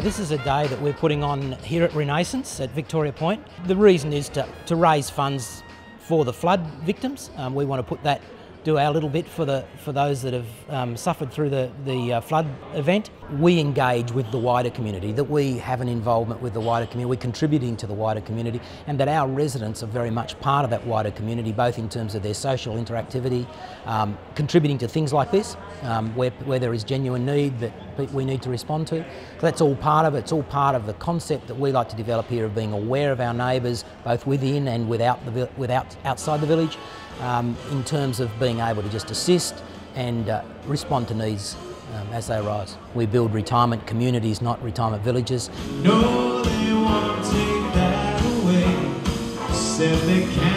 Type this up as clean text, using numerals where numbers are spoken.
This is a day that we're putting on here at Renaissance at Victoria Point. The reason is to raise funds for the flood victims. We want to do our little bit for those that have suffered through the flood event. We engage with the wider community, that we have an involvement with the wider community, we're contributing to the wider community, and that our residents are very much part of that wider community, both in terms of their social interactivity, contributing to things like this, where there is genuine need that we need to respond to. So that's all part of it. It's all part of the concept that we like to develop here of being aware of our neighbours, both within and outside the village, in terms of being able to just assist and respond to needs as they arise. We build retirement communities, not retirement villages. No, they won't take that away. Said they can't.